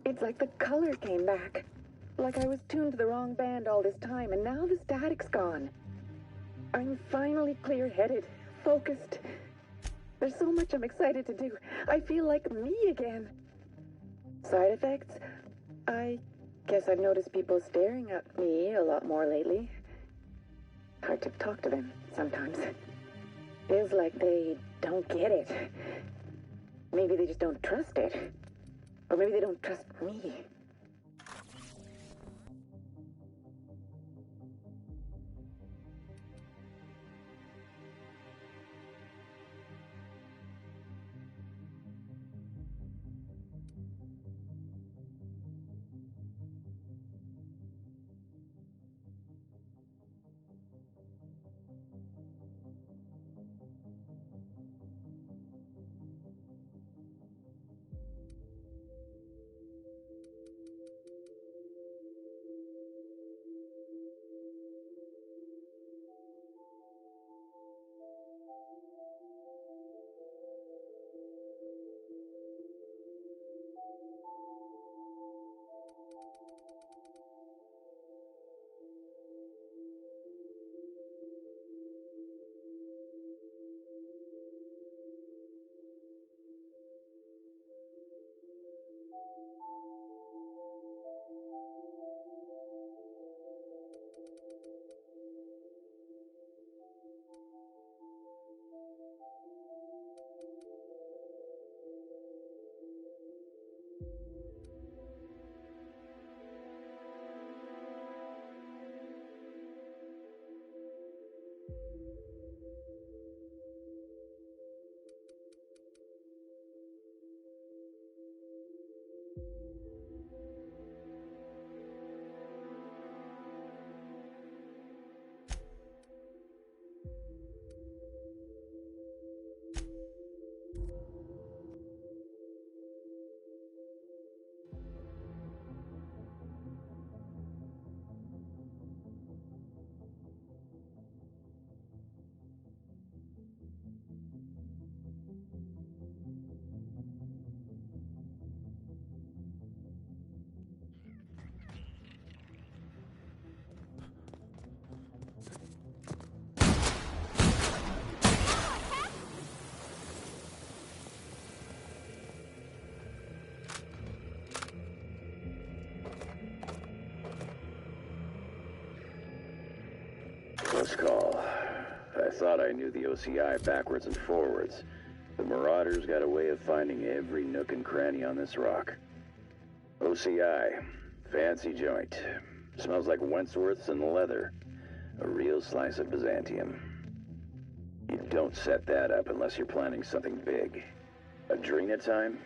It's like the color came back. Like I was tuned to the wrong band all this time, and now the static's gone. I'm finally clear-headed, focused. There's so much I'm excited to do. I feel like me again. Side effects? I guess I've noticed people staring at me a lot more lately. Hard to talk to them sometimes. Feels like they don't get it. Maybe they just don't trust it. Or maybe they don't trust me. Close call. I thought I knew the OCI backwards and forwards. The Marauders got a way of finding every nook and cranny on this rock. OCI. Fancy joint. Smells like Wentworth's and leather. A real slice of Byzantium. You don't set that up unless you're planning something big. Adrenatime?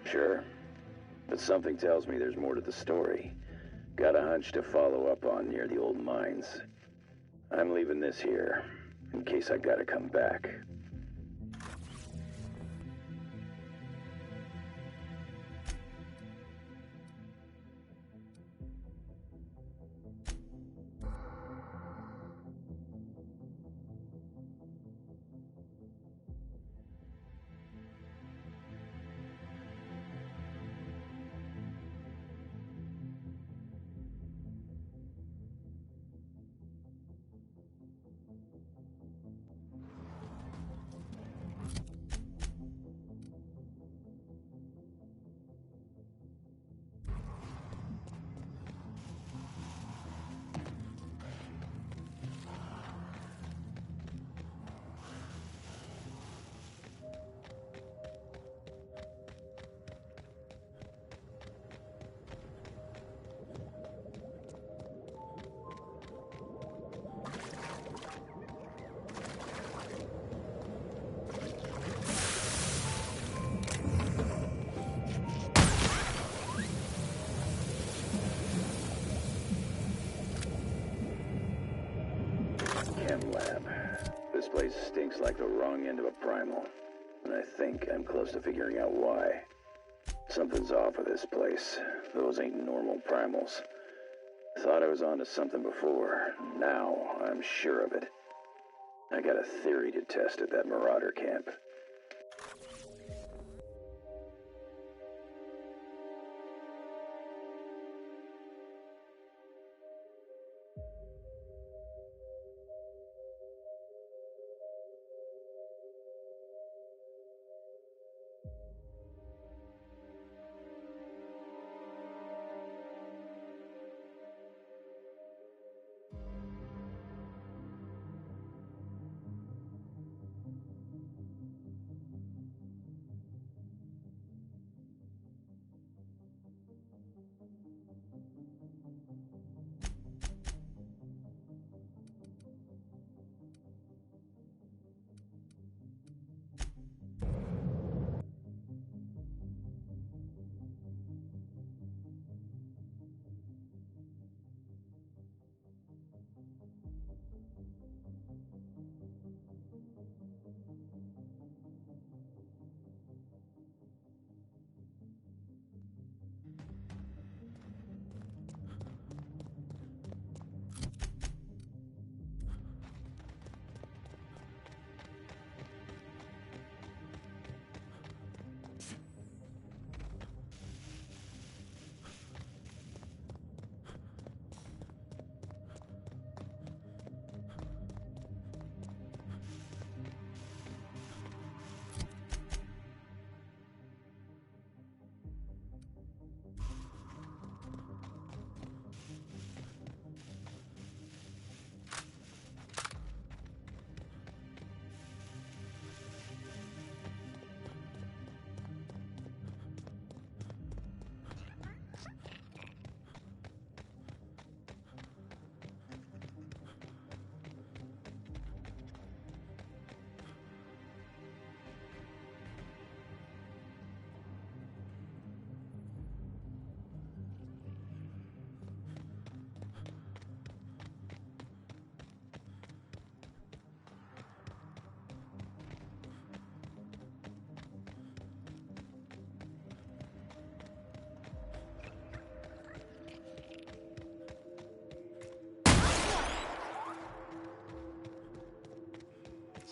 Sure. But something tells me there's more to the story. Got a hunch to follow up on near the old mines. I'm leaving this here, in case I gotta come back. Lab. This place stinks like the wrong end of a primal. And I think I'm close to figuring out why. Something's off with this place. Those ain't normal primals. Thought I was onto something before. Now I'm sure of it. I got a theory to test at that Marauder camp.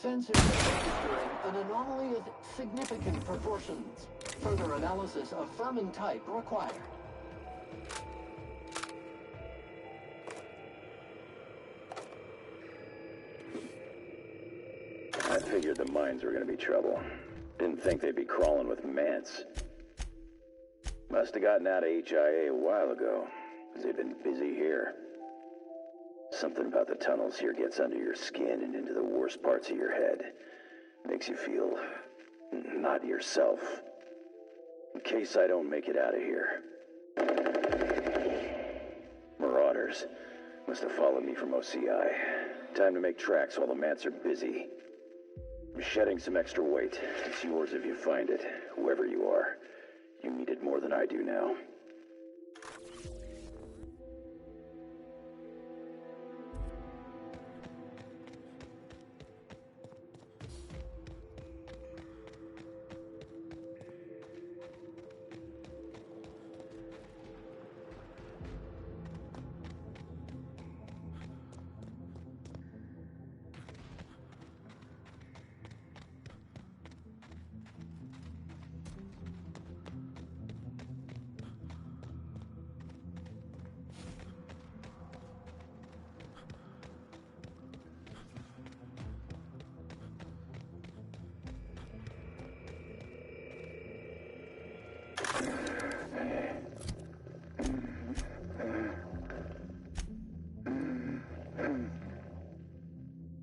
Sensors are registering an anomaly of significant proportions. Further analysis of vermin type required. I figured the mines were gonna be trouble. Didn't think they'd be crawling with mants. Must have gotten out of HIA a while ago, because they've been busy here. Something about the tunnels here gets under your skin and into the worst parts of your head. Makes you feel not yourself. In case I don't make it out of here. Marauders. Must have followed me from OCI. Time to make tracks while the mants are busy. I'm shedding some extra weight. It's yours if you find it, whoever you are. You need it more than I do now.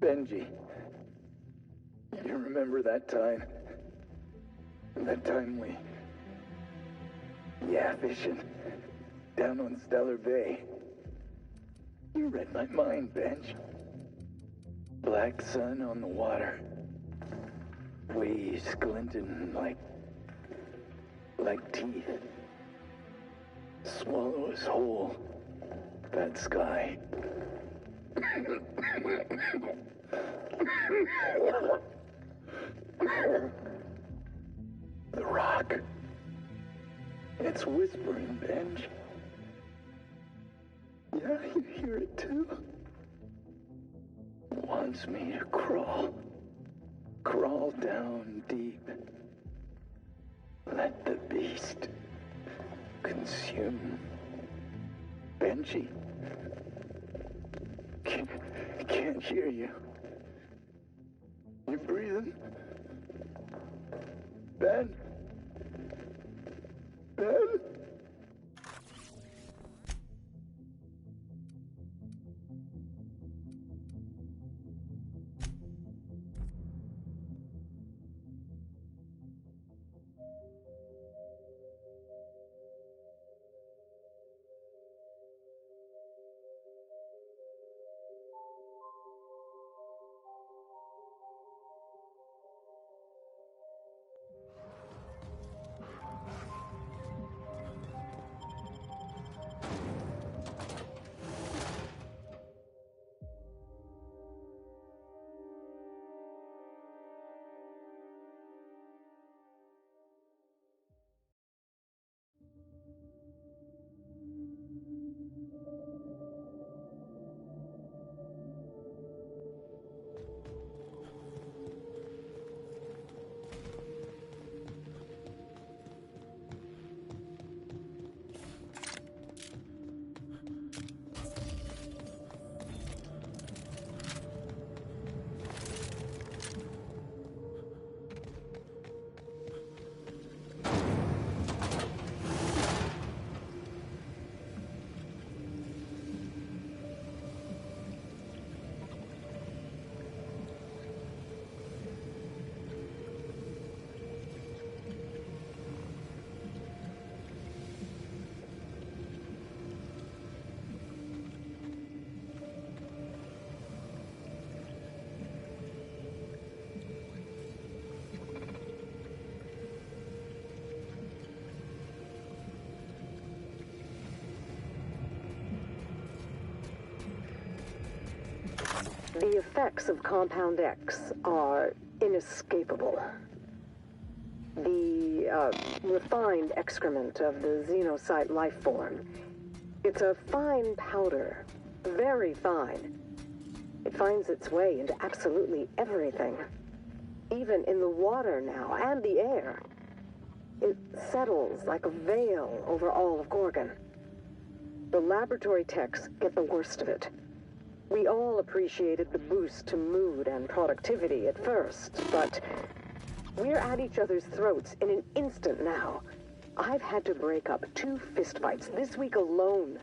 Benji, you remember that time? That time we... Yeah, fishing. Down on Stellar Bay. You read my mind, Benj. Black sun on the water. Waves glinting like teeth. Swallow us whole. That sky. The rock. It's whispering, Benj. Yeah, you hear it too? Wants me to crawl. Crawl down deep. Let the beast consume. Benji. Can't hear you. You breathing? Ben? Ben? The effects of Compound X are inescapable. The refined excrement of the xenocyte life form. It's a fine powder, very fine. It finds its way into absolutely everything. Even in the water now, and the air. It settles like a veil over all of Gorgon. The laboratory techs get the worst of it. We all appreciated the boost to mood and productivity at first, but we're at each other's throats in an instant now. I've had to break up 2 fistfights this week alone.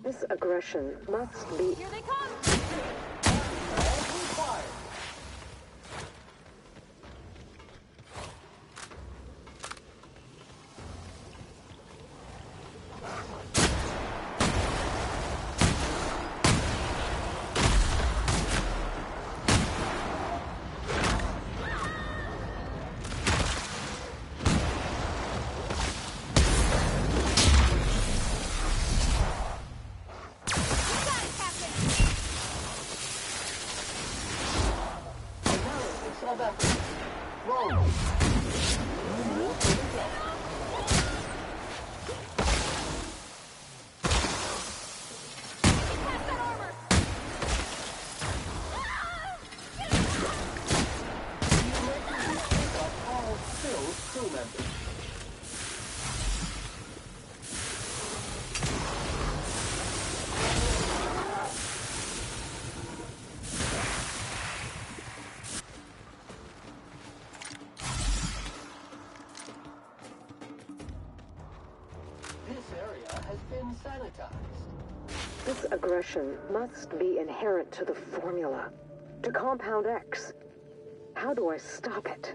This aggression must be... Here they come! This aggression must be inherent to the formula, to Compound X. How do I stop it?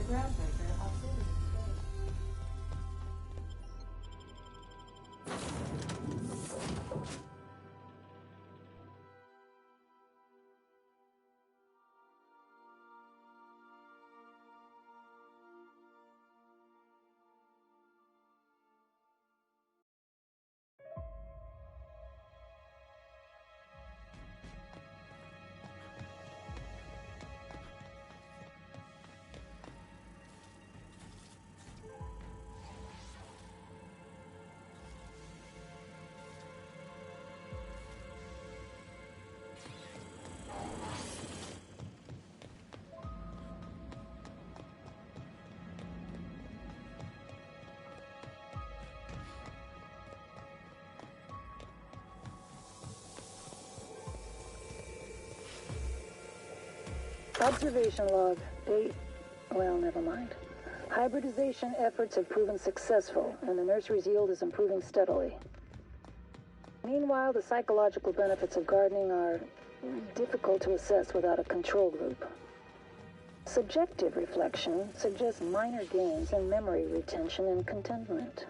groundbreaker obsidian today. Observation log. Date. Well, never mind. Hybridization efforts have proven successful, and the nursery's yield is improving steadily. Meanwhile, the psychological benefits of gardening are difficult to assess without a control group. Subjective reflection suggests minor gains in memory retention and contentment.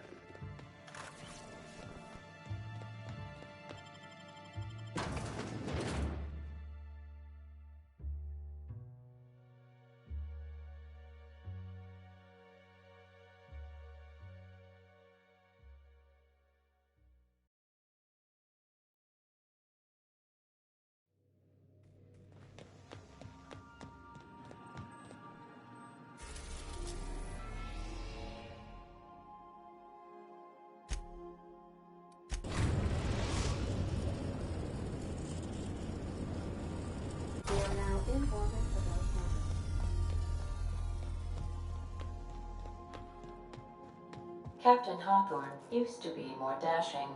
We are now in orbit above Peril. Captain Hawthorne used to be more dashing.